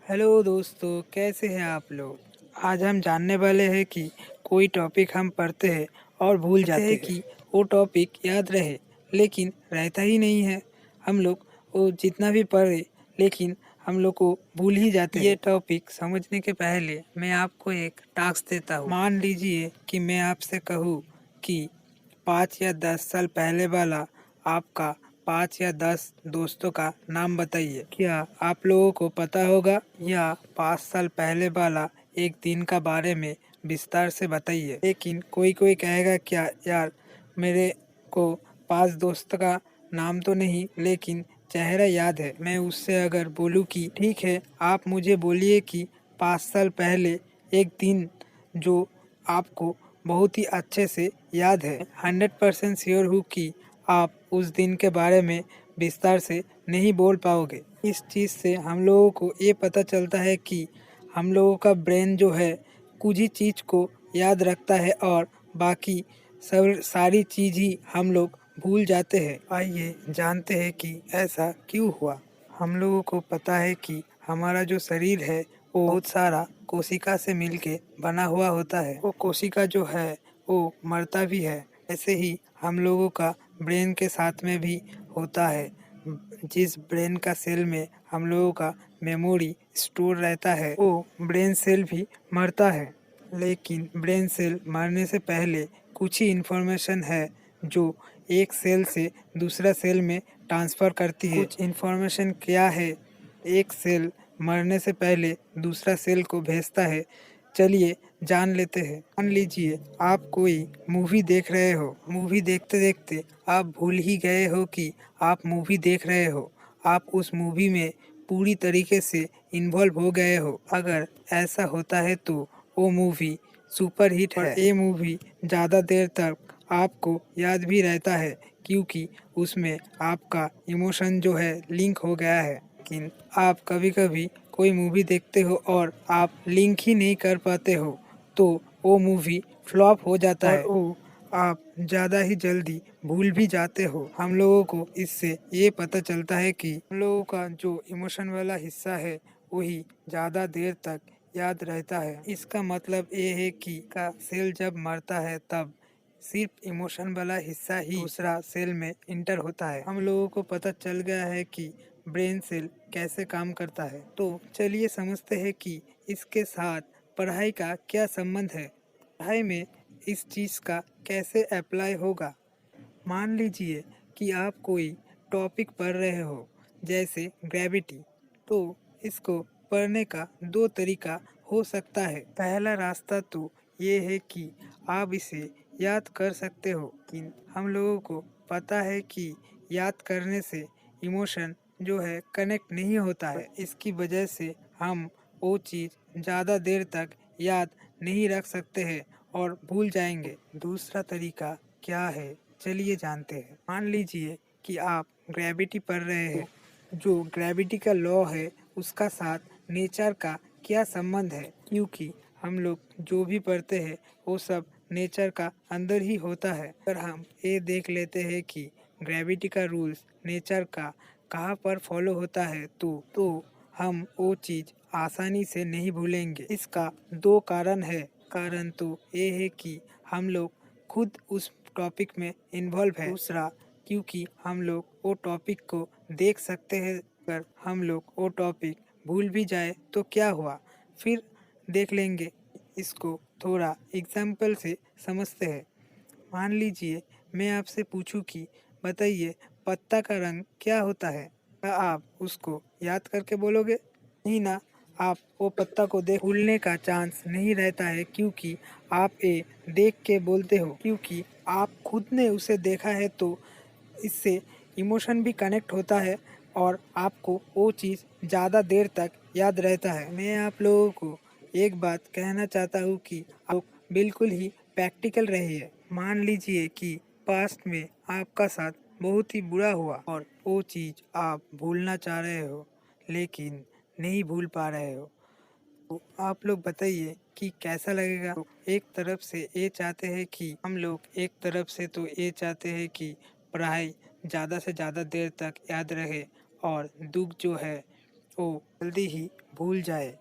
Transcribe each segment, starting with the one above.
Hello दोस्तों, कैसे हैं आप लोग। आज हम जानने वाले हैं कि कोई टॉपिक हम पढ़ते हैं और भूल जाते हैं कि वो टॉपिक याद रहे, लेकिन रहता ही नहीं है। हम लोग वो जितना भी पढ़े, लेकिन हम लोग को भूल ही जाते हैं। ये टॉपिक समझने के पहले मैं आपको एक टास्क देता हूँ। मान लीजिए कि मैं आपसे कहूँ कि 5 या 10 साल पहले वाला आपका 5 या 10 दोस्तों का नाम बताइए। क्या आप लोगों को पता होगा? या 5 साल पहले वाला एक दिन का बारे में विस्तार से बताइए। लेकिन कोई कोई कहेगा क्या यार, मेरे को 5 दोस्त का नाम तो नहीं, लेकिन चेहरा याद है। मैं उससे अगर बोलूँ कि ठीक है, आप मुझे बोलिए कि 5 साल पहले एक दिन जो आपको बहुत ही अच्छे से याद है। 100% श्योर हूँ कि आप उस दिन के बारे में विस्तार से नहीं बोल पाओगे। इस चीज़ से हम लोगों को ये पता चलता है कि हम लोगों का ब्रेन जो है कुछ ही चीज़ को याद रखता है और बाकी सब सारी चीज़ ही हम लोग भूल जाते हैं। आइए जानते हैं कि ऐसा क्यों हुआ। हम लोगों को पता है कि हमारा जो शरीर है वो बहुत सारा कोशिका से मिलके बना हुआ होता है। वो कोशिका जो है वो मरता भी है। ऐसे ही हम लोगों का ब्रेन के साथ में भी होता है। जिस ब्रेन का सेल में हम लोगों का मेमोरी स्टोर रहता है, वो ब्रेन सेल भी मरता है। लेकिन ब्रेन सेल मरने से पहले कुछ ही इन्फॉर्मेशन है जो एक सेल से दूसरा सेल में ट्रांसफ़र करती है। कुछ इन्फॉर्मेशन क्या है एक सेल मरने से पहले दूसरा सेल को भेजता है, चलिए जान लेते हैं। मान लीजिए आप कोई मूवी देख रहे हो। मूवी देखते देखते आप भूल ही गए हो कि आप मूवी देख रहे हो। आप उस मूवी में पूरी तरीके से इन्वॉल्व हो गए हो। अगर ऐसा होता है तो वो मूवी सुपर हिट है। ये मूवी ज़्यादा देर तक आपको याद भी रहता है, क्योंकि उसमें आपका इमोशन जो है लिंक हो गया है। लेकिन आप कभी कभी कोई मूवी देखते हो और आप लिंक ही नहीं कर पाते हो, तो वो मूवी फ्लॉप हो जाता है। वो आप ज़्यादा ही जल्दी भूल भी जाते हो। हम लोगों को इससे ये पता चलता है कि हम लोगों का जो इमोशन वाला हिस्सा है वही ज़्यादा देर तक याद रहता है। इसका मतलब ये है कि का सेल जब मरता है तब सिर्फ इमोशन वाला हिस्सा ही दूसरा सेल में इंटर होता है। हम लोगों को पता चल गया है कि ब्रेन सेल कैसे काम करता है। तो चलिए समझते हैं कि इसके साथ पढ़ाई का क्या संबंध है। पढ़ाई में इस चीज़ का कैसे अप्लाई होगा। मान लीजिए कि आप कोई टॉपिक पढ़ रहे हो, जैसे ग्रेविटी। तो इसको पढ़ने का दो तरीका हो सकता है। पहला रास्ता तो ये है कि आप इसे याद कर सकते हो, लेकिन हम लोगों को पता है कि याद करने से इमोशन जो है कनेक्ट नहीं होता है। इसकी वजह से हम वो चीज़ ज़्यादा देर तक याद नहीं रख सकते हैं और भूल जाएंगे। दूसरा तरीका क्या है, चलिए जानते हैं। मान लीजिए कि आप ग्रेविटी पढ़ रहे हैं। जो ग्रेविटी का लॉ है उसका साथ नेचर का क्या संबंध है, क्योंकि हम लोग जो भी पढ़ते हैं वो सब नेचर का अंदर ही होता है। अगर हम ये देख लेते हैं कि ग्रेविटी का रूल्स नेचर का कहाँ पर फॉलो होता है, तो हम वो चीज़ आसानी से नहीं भूलेंगे। इसका दो कारण है। कारण तो ये है कि हम लोग खुद उस टॉपिक में इन्वॉल्व है। दूसरा, क्योंकि हम लोग वो टॉपिक को देख सकते हैं। अगर हम लोग वो टॉपिक भूल भी जाए तो क्या हुआ, फिर देख लेंगे। इसको थोड़ा एग्जाम्पल से समझते हैं। मान लीजिए मैं आपसे पूछूं कि बताइए पत्ता का रंग क्या होता है। क्या आप उसको याद करके बोलोगे? नहीं ना। आप वो पत्ता को देख भूलने का चांस नहीं रहता है, क्योंकि आप ये देख के बोलते हो, क्योंकि आप खुद ने उसे देखा है। तो इससे इमोशन भी कनेक्ट होता है और आपको वो चीज़ ज़्यादा देर तक याद रहता है। मैं आप लोगों को एक बात कहना चाहता हूँ कि आप बिल्कुल ही प्रैक्टिकल रहिए। मान लीजिए कि पास्ट में आपका साथ बहुत ही बुरा हुआ और वो चीज़ आप भूलना चाह रहे हो, लेकिन नहीं भूल पा रहे हो। तो आप लोग बताइए कि कैसा लगेगा। तो एक तरफ से ये चाहते हैं कि हम लोग एक तरफ से तो ये चाहते हैं कि पढ़ाई ज़्यादा से ज़्यादा देर तक याद रहे और दुख जो है वो जल्दी ही भूल जाए।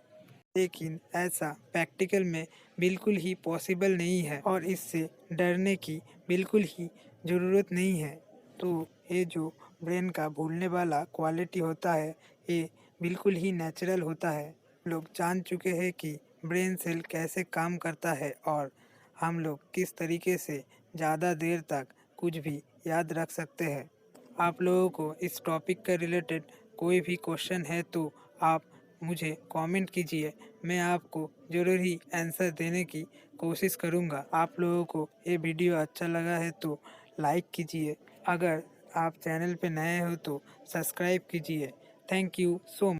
लेकिन ऐसा प्रैक्टिकल में बिल्कुल ही पॉसिबल नहीं है और इससे डरने की बिल्कुल ही ज़रूरत नहीं है। तो ये जो ब्रेन का भूलने वाला क्वालिटी होता है, ये बिल्कुल ही नेचुरल होता है। लोग जान चुके हैं कि ब्रेन सेल कैसे काम करता है और हम लोग किस तरीके से ज़्यादा देर तक कुछ भी याद रख सकते हैं। आप लोगों को इस टॉपिक के रिलेटेड कोई भी क्वेश्चन है तो आप मुझे कमेंट कीजिए, मैं आपको ज़रूर ही आंसर देने की कोशिश करूँगा। आप लोगों को ये वीडियो अच्छा लगा है तो लाइक कीजिए, अगर आप चैनल पे नए हो तो सब्सक्राइब कीजिए। Thank you so much.